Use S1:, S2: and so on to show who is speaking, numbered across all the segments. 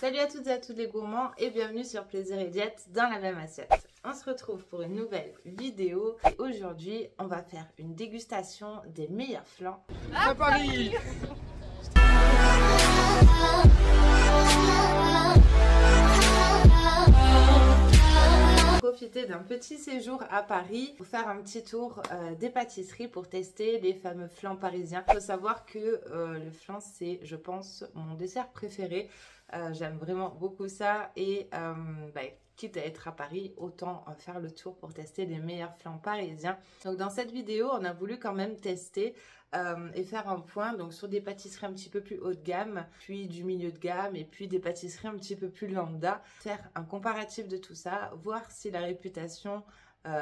S1: Salut à toutes et à tous les gourmands et bienvenue sur Plaisir et Diète dans la même assiette. On se retrouve pour une nouvelle vidéo et aujourd'hui on va faire une dégustation des meilleurs flancs
S2: à Paris.
S1: Profiter d'un petit séjour à Paris pour faire un petit tour des pâtisseries pour tester les fameux flancs parisiens. Il faut savoir que le flan c'est je pense mon dessert préféré. J'aime vraiment beaucoup ça et quitte à être à Paris, autant faire le tour pour tester les meilleurs flancs parisiens. Donc dans cette vidéo, on a voulu quand même tester et faire un point donc sur des pâtisseries un petit peu plus haut de gamme, puis du milieu de gamme et puis des pâtisseries un petit peu plus lambda. Faire un comparatif de tout ça, voir si la réputation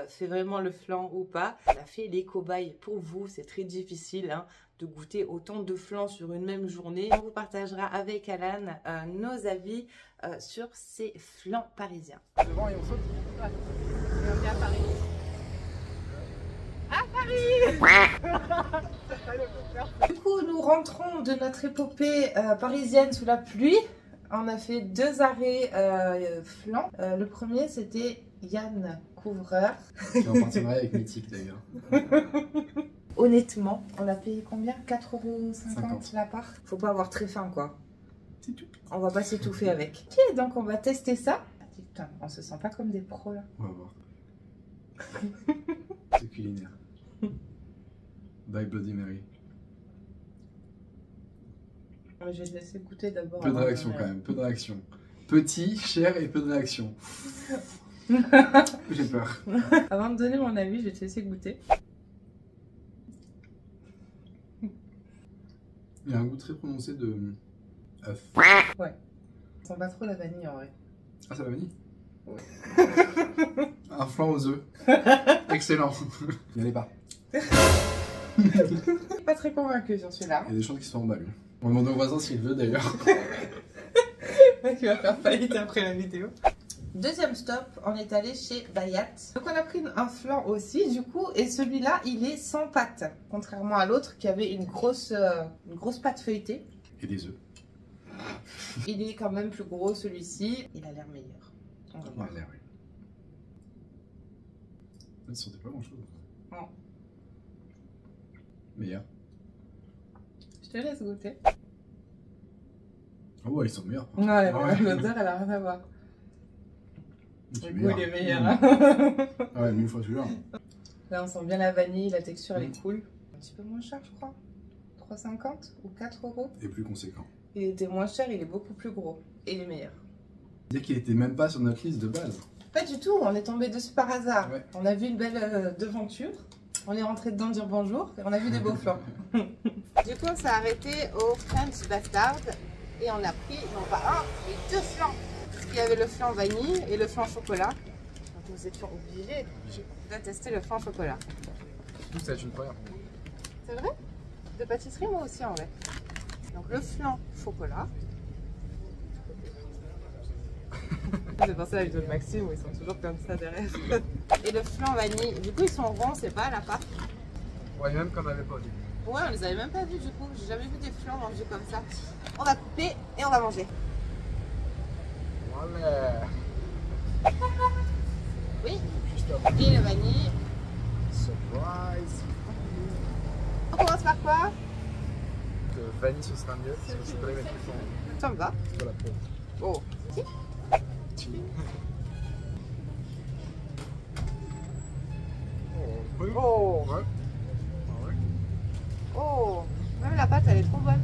S1: fait vraiment le flan ou pas. On a fait les cobayes pour vous, c'est très difficile hein, de goûter autant de flans sur une même journée. On vous partagera avec Alan nos avis sur ces flans parisiens.
S2: Devant et on saute. Ouais. Et on vient à Paris.
S1: Du coup, nous rentrons de notre épopée parisienne sous la pluie. On a fait 2 arrêts flancs. Le premier, c'était Yann Couvreur.
S2: Qui est en partenariat avec Mythique d'ailleurs.
S1: Honnêtement, on a payé combien? 4,50 € l'appart. Faut pas avoir très faim quoi.
S2: C'est tout.
S1: On va pas s'étouffer avec. Ok, donc on va tester ça. Putain, on se sent pas comme des pros là.
S2: On va voir. C'est culinaire. By Bloody Mary.
S1: Je vais te laisser goûter d'abord.
S2: Peu de réaction quand même, peu de réaction. Petit, cher et peu de réaction. J'ai peur.
S1: Avant de donner mon avis, je vais te laisser goûter.
S2: Il y a un goût très prononcé de œuf.
S1: Ouais. Ça sent pas trop la vanille en vrai.
S2: Ah, ça va vanille?
S1: Ouais.
S2: Un flan aux œufs. Excellent. N'y allez pas.
S1: Pas très convaincu sur celui-là.
S2: Il y a des choses qui sont en bas lui. On demande au voisin s'il veut d'ailleurs.
S1: Qui va faire faillite après la vidéo. Deuxième stop, on est allé chez Bayat. Donc on a pris un flan aussi du coup et celui-là il est sans pâte. Contrairement à l'autre qui avait une grosse pâte feuilletée.
S2: Et des œufs.
S1: Il est quand même plus gros celui-ci. Il a l'air meilleur. On va voir.
S2: Il a l'air, oui. Ça ne sentait pas grand chose.
S1: Non.
S2: Meilleur.
S1: Je te laisse goûter.
S2: Oh ouais, ils sont meilleurs.
S1: Ouais,
S2: ouais.
S1: l'odeur elle a rien à voir.
S2: C'est
S1: Le goût il est meilleur.
S2: Ah ouais, 1000 fois celui-là.
S1: Là on sent bien la vanille, la texture elle est cool. Un petit peu moins cher je crois. 3,50 ou 4 €.
S2: Et plus conséquent.
S1: Il était moins cher, il est beaucoup plus gros. Et il est meilleur.
S2: Dire qu'il était même pas sur notre liste de base.
S1: Pas du tout, on est tombé dessus par hasard.
S2: Ouais.
S1: On a vu une belle devanture. On est rentré dedans dire bonjour et on a vu des beaux flancs. Du coup on s'est arrêté au French Bastard. Et on a pris non pas un, mais 2 flancs. Parce qu'il y avait le flan vanille et le flan chocolat. Donc nous étions obligés de tester le flan chocolat.
S2: Tout ça est une première.
S1: C'est vrai? De pâtisserie moi aussi en vrai. Donc le flan chocolat. J'ai pensé à la vidéo de Maxime où ils sont toujours comme ça derrière. Et le flan vanille. Du coup ils sont ronds, c'est pas à la pâte.
S2: Ouais, même qu'on n'avait pas vu.
S1: Ouais, on les avait même pas vus du coup. J'ai jamais vu des flancs vendus comme ça. On va couper et on va manger.
S2: Voilà.
S1: Oui.
S2: Juste après.
S1: Et le vanille.
S2: Surprise.
S1: On commence par quoi?
S2: Le vanille ce sera mieux parce que le chocolat va être plus fort.
S1: Ça me va.
S2: C'est pas la preuve.
S1: Oh. Si.
S2: Oh, ouais. Ah ouais.
S1: Oh. Même la pâte elle est trop bonne.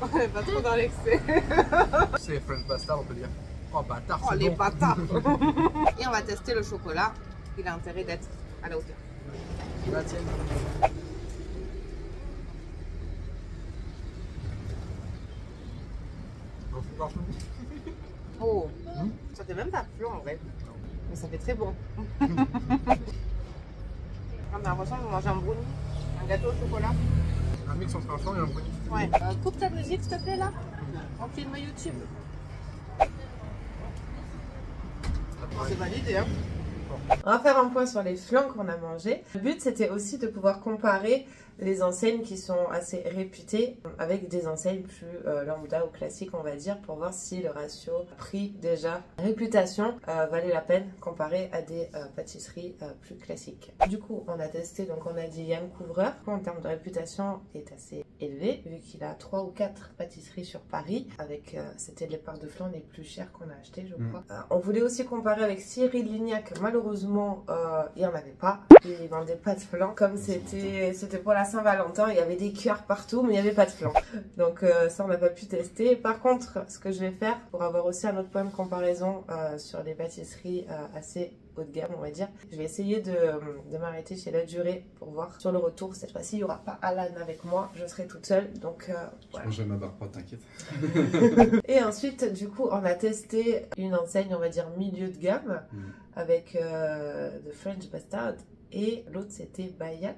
S1: On est pas trop dans l'excès.
S2: C'est French Bastard, on peut dire. Oh bâtard,
S1: Oh
S2: c'est
S1: les
S2: bon.
S1: bâtards. Et on va tester le chocolat. Il a intérêt d'être à la hauteur.
S2: La tienne.
S1: Oh. Ça fait même pas plus en vrai. Mais ça fait très bon. On a l'impression de manger un brownie. Un gâteau au chocolat.
S2: Un mix entre un flan et un brownie.
S1: Ouais. Coupe ta musique s'il te plaît là. On filme YouTube. C'est validé hein. On va faire un point sur les flancs qu'on a mangés. Le but c'était aussi de pouvoir comparer les enseignes qui sont assez réputées avec des enseignes plus lambda ou classiques on va dire, pour voir si le ratio prix déjà réputation valait la peine comparé à des pâtisseries plus classiques. Du coup on a testé, donc on a dit Yann Couvreur, qui en termes de réputation est assez élevé vu qu'il a 3 ou 4 pâtisseries sur Paris, avec c'était les parts de flan les plus chères qu'on a achetées je crois. On voulait aussi comparer avec Cyril Lignac, malheureusement il n'y en avait pas, il vendait pas de flan, comme c'était pour la Saint-Valentin, il y avait des cœurs partout mais il n'y avait pas de flan, donc ça on n'a pas pu tester. Par contre ce que je vais faire pour avoir aussi un autre point de comparaison sur des pâtisseries assez haut de gamme on va dire, je vais essayer de m'arrêter chez La Durée pour voir sur le retour. Cette fois-ci il n'y aura pas Alan avec moi, je serai toute seule, donc
S2: voilà. Je mangerai ma barre prod, t'inquiète.
S1: Et ensuite du coup on a testé une enseigne on va dire milieu de gamme avec The French Bastard, et l'autre c'était Bayat,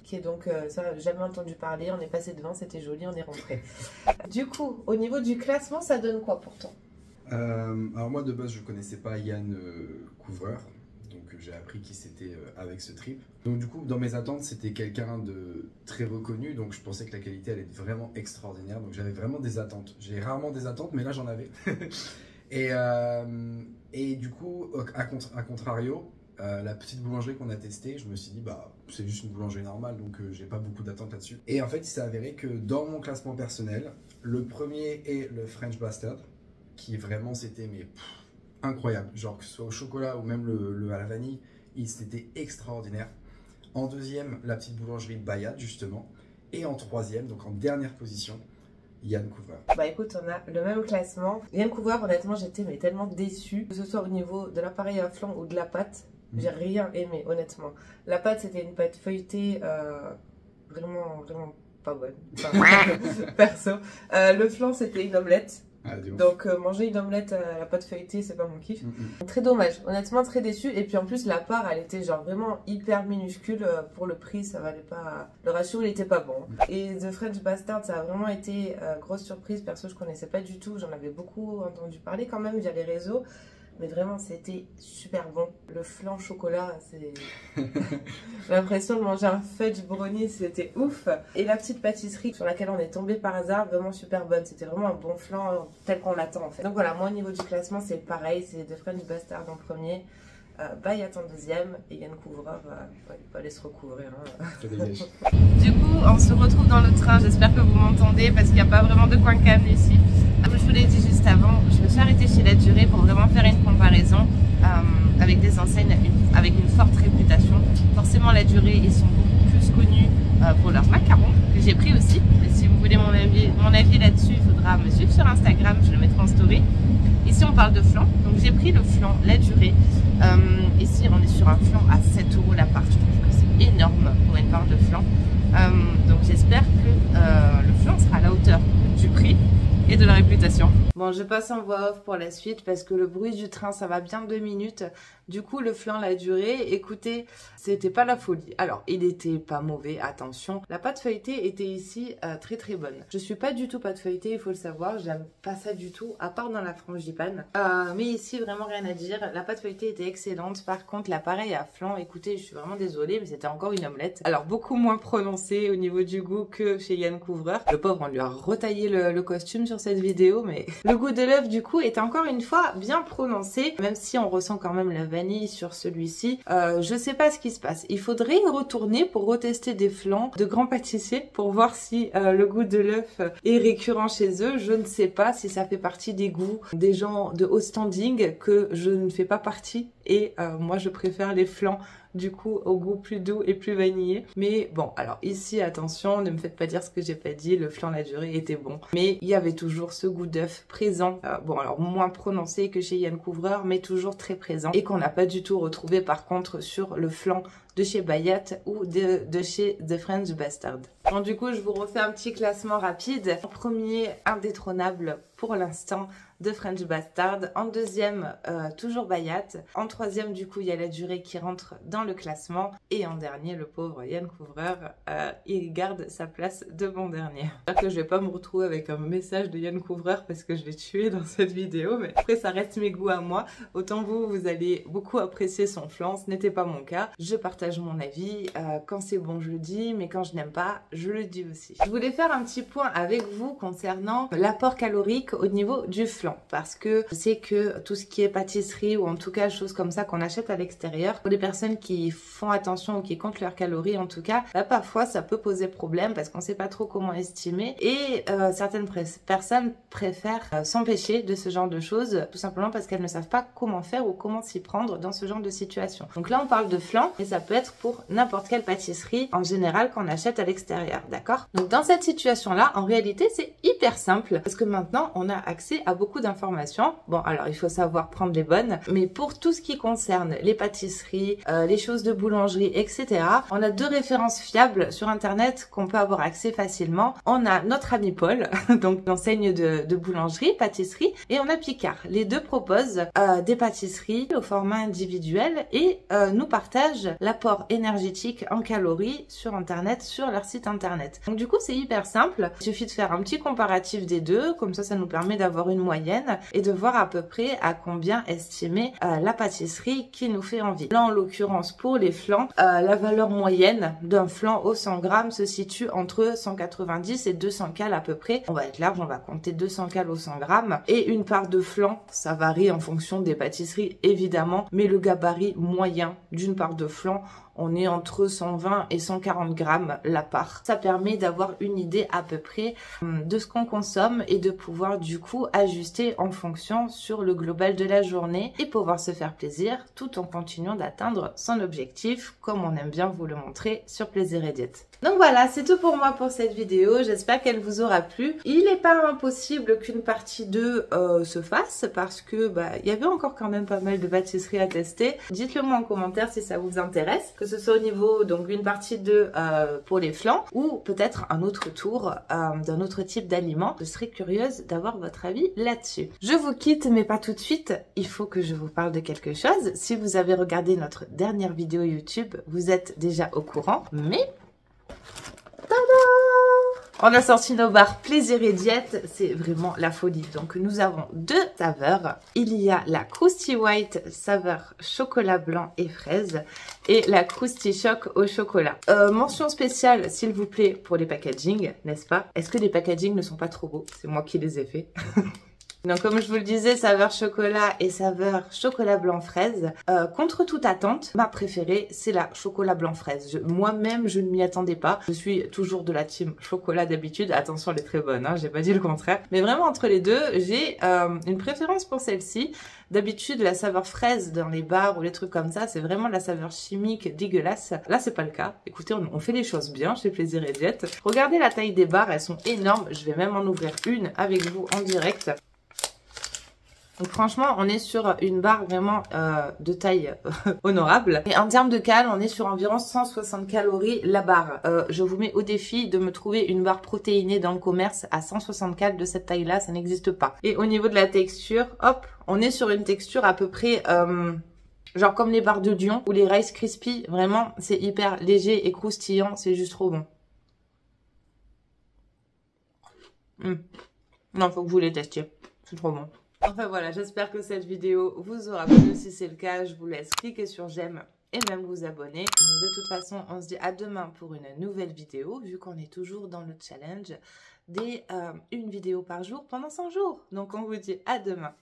S1: qui est donc ça j'ai jamais entendu parler, on est passé devant, c'était joli, on est rentré. Du coup au niveau du classement ça donne quoi pour toi?
S3: Alors moi de base je connaissais pas Yann Couvreur, donc j'ai appris qui c'était avec ce trip. Donc du coup dans mes attentes c'était quelqu'un de très reconnu, donc je pensais que la qualité allait être vraiment extraordinaire, donc j'avais vraiment des attentes. J'ai rarement des attentes mais là j'en avais. et du coup à contrario, la petite boulangerie qu'on a testée, je me suis dit bah c'est juste une boulangerie normale, donc j'ai pas beaucoup d'attentes là-dessus. Et en fait il s'est avéré que dans mon classement personnel, le premier est le French Bastard, qui vraiment c'était incroyable, genre que ce soit au chocolat ou même le à la vanille, c'était extraordinaire. En deuxième, la petite boulangerie Bayat justement, et en troisième, donc en dernière position, Yann Couvreur.
S1: Bah écoute, on a le même classement. Yann Couvreur, honnêtement j'étais mais tellement déçue, que ce soit au niveau de l'appareil à flan ou de la pâte, j'ai rien aimé honnêtement. La pâte c'était une pâte feuilletée vraiment pas bonne, enfin, perso. Le flan c'était une omelette.
S2: Ah,
S1: donc manger une omelette à la pâte feuilletée c'est pas mon kiff. Très dommage, honnêtement très déçu. Et puis en plus la part elle était genre vraiment hyper minuscule, pour le prix ça valait pas, le ratio il était pas bon. Et The French Bastard ça a vraiment été grosse surprise, perso je connaissais pas du tout, j'en avais beaucoup entendu parler quand même via les réseaux. Mais vraiment c'était super bon. Le flan chocolat, c'est l'impression de manger un fudge brownie, c'était ouf. Et la petite pâtisserie sur laquelle on est tombé par hasard, vraiment super bonne. C'était vraiment un bon flan tel qu'on l'attend en fait. Donc voilà, moi au niveau du classement c'est pareil, c'est The French Bastard en premier, Bayat en deuxième, et Yann Couvreur il peut aller se recouvrir. Hein. Du coup on se retrouve dans le train, j'espère que vous m'entendez parce qu'il n'y a pas vraiment de coin calme ici. Comme je vous l'ai dit juste avant, je me suis arrêtée chez La Durée pour vraiment faire une comparaison avec des enseignes avec une forte réputation. Forcément La Durée, ils sont beaucoup plus connus pour leurs macarons, que j'ai pris aussi. Mais si vous voulez mon avis là-dessus, il faudra me suivre sur Instagram, je le mettrai en story. Ici on parle de flan, donc j'ai pris le flan La Durée. Ici on est sur un flan à 7 € la part, je trouve que c'est énorme pour une part de flan. Donc j'espère que le flan sera à la hauteur du prix et de la réputation. Bon, je passe en voix off pour la suite parce que le bruit du train ça va bien 2 minutes. Du coup le flan La Durée, écoutez, c'était pas la folie. Alors il était pas mauvais, attention. La pâte feuilletée était ici très très bonne. Je suis pas du tout pâte feuilletée, il faut le savoir, j'aime pas ça du tout, à part dans la frangipane. Mais ici vraiment rien à dire, la pâte feuilletée était excellente. Par contre l'appareil à flan, écoutez, je suis vraiment désolée mais c'était encore une omelette. Alors beaucoup moins prononcée au niveau du goût que chez Yann Couvreur. Le pauvre on lui a retaillé le costume sur cette vidéo, mais le goût de l'œuf du coup est encore une fois bien prononcé, même si on ressent quand même la vanille sur celui-ci. Je sais pas ce qui se passe, il faudrait y retourner pour retester des flans de grands pâtissiers pour voir si le goût de l'œuf est récurrent chez eux. Je ne sais pas si ça fait partie des goûts des gens de haut standing, que je ne fais pas partie, et moi je préfère les flans du coup au goût plus doux et plus vanillé. Mais bon, alors ici attention, ne me faites pas dire ce que j'ai pas dit, le flan La Durée était bon, mais il y avait toujours ce goût d'œuf présent, bon alors moins prononcé que chez Yann Couvreur, mais toujours très présent, et qu'on n'a pas du tout retrouvé par contre sur le flan de chez Bayat ou de chez The French Bastard. Bon, du coup, je vous refais un petit classement rapide. En premier, indétrônable pour l'instant, de French Bastard. En deuxième, toujours Bayat. En troisième, du coup, il y a la durée qui rentre dans le classement. Et en dernier, le pauvre Yann Couvreur, il garde sa place de bon dernier. J'espère que je vais pas me retrouver avec un message de Yann Couvreur parce que je l'ai tué dans cette vidéo. Mais après, ça reste mes goûts à moi. Autant vous allez beaucoup apprécier son flan. Ce n'était pas mon cas. Je partage mon avis. Quand c'est bon, je le dis. Mais quand je n'aime pas, je le dis aussi. Je voulais faire un petit point avec vous concernant l'apport calorique au niveau du flan. Parce que je sais que tout ce qui est pâtisserie ou en tout cas choses comme ça qu'on achète à l'extérieur, pour les personnes qui font attention ou qui comptent leurs calories en tout cas, bah, parfois ça peut poser problème parce qu'on sait pas trop comment estimer et certaines personnes préfèrent s'empêcher de ce genre de choses tout simplement parce qu'elles ne savent pas comment faire ou comment s'y prendre dans ce genre de situation. Donc là on parle de flan et ça peut être pour n'importe quelle pâtisserie en général qu'on achète à l'extérieur, d'accord? Donc dans cette situation là, en réalité c'est hyper simple parce que maintenant on a accès à beaucoup d'informations. Bon, alors il faut savoir prendre les bonnes, mais pour tout ce qui concerne les pâtisseries, les choses de boulangerie, etc., on a deux références fiables sur internet qu'on peut avoir accès facilement. On a notre ami Paul, donc l'enseigne de boulangerie, pâtisserie, et on a Picard. Les deux proposent des pâtisseries au format individuel et nous partagent l'apport énergétique en calories sur internet, sur leur site internet. Donc du coup c'est hyper simple, il suffit de faire un petit comparatif des deux, comme ça nous permet d'avoir une moyenne et de voir à peu près à combien estimer la pâtisserie qui nous fait envie. Là en l'occurrence pour les flans, la valeur moyenne d'un flan au 100 grammes se situe entre 190 et 200 cales à peu près. On va être large, on va compter 200 cales au 100 grammes et une part de flan, ça varie en fonction des pâtisseries évidemment, mais le gabarit moyen d'une part de flan, on est entre 120 et 140 grammes la part. Ça permet d'avoir une idée à peu près de ce qu'on consomme et de pouvoir du coup ajuster en fonction sur le global de la journée et pouvoir se faire plaisir tout en continuant d'atteindre son objectif comme on aime bien vous le montrer sur Plaisir et Diète. Donc voilà, c'est tout pour moi pour cette vidéo. J'espère qu'elle vous aura plu. Il n'est pas impossible qu'une partie 2 se fasse parce que il y avait encore quand même pas mal de pâtisseries à tester. Dites-le moi en commentaire si ça vous intéresse, que ce soit au niveau donc une partie 2 pour les flans ou peut-être un autre tour d'un autre type d'aliment. Je serais curieuse d'avoir votre avis là-dessus. Je vous quitte mais pas tout de suite. Il faut que je vous parle de quelque chose. Si vous avez regardé notre dernière vidéo YouTube, vous êtes déjà au courant, mais on a sorti nos barres Plaisir et Diète, c'est vraiment la folie. Donc nous avons deux saveurs. Il y a la Krusty White saveur chocolat blanc et fraise et la Krusty Choc au chocolat. Mention spéciale s'il vous plaît pour les packaging, n'est-ce pas? Est-ce que les packaging ne sont pas trop beaux? C'est moi qui les ai faits. Donc comme je vous le disais, saveur chocolat et saveur chocolat blanc fraise. Contre toute attente, ma préférée c'est la chocolat blanc fraise. Moi-même je ne m'y attendais pas. Je suis toujours de la team chocolat d'habitude. Attention, elle est très bonne, hein, j'ai pas dit le contraire. Mais vraiment entre les deux, j'ai une préférence pour celle-ci. D'habitude la saveur fraise dans les bars ou les trucs comme ça, c'est vraiment la saveur chimique dégueulasse. Là c'est pas le cas. Écoutez, on fait les choses bien chez Plaisir et Diète. Regardez la taille des barres, elles sont énormes. Je vais même en ouvrir une avec vous en direct. Donc franchement, on est sur une barre vraiment de taille honorable. Et en termes de calories, on est sur environ 160 calories la barre. Je vous mets au défi de me trouver une barre protéinée dans le commerce à 160 calories de cette taille-là, ça n'existe pas. Et au niveau de la texture, hop, on est sur une texture à peu près genre comme les barres de Dion ou les Rice Krispies. Vraiment, c'est hyper léger et croustillant, c'est juste trop bon. Non, faut que vous les testiez, c'est trop bon. Enfin voilà, j'espère que cette vidéo vous aura plu. Si c'est le cas, je vous laisse cliquer sur j'aime et même vous abonner. De toute façon, on se dit à demain pour une nouvelle vidéo, vu qu'on est toujours dans le challenge des une vidéo par jour pendant 100 jours. Donc on vous dit à demain.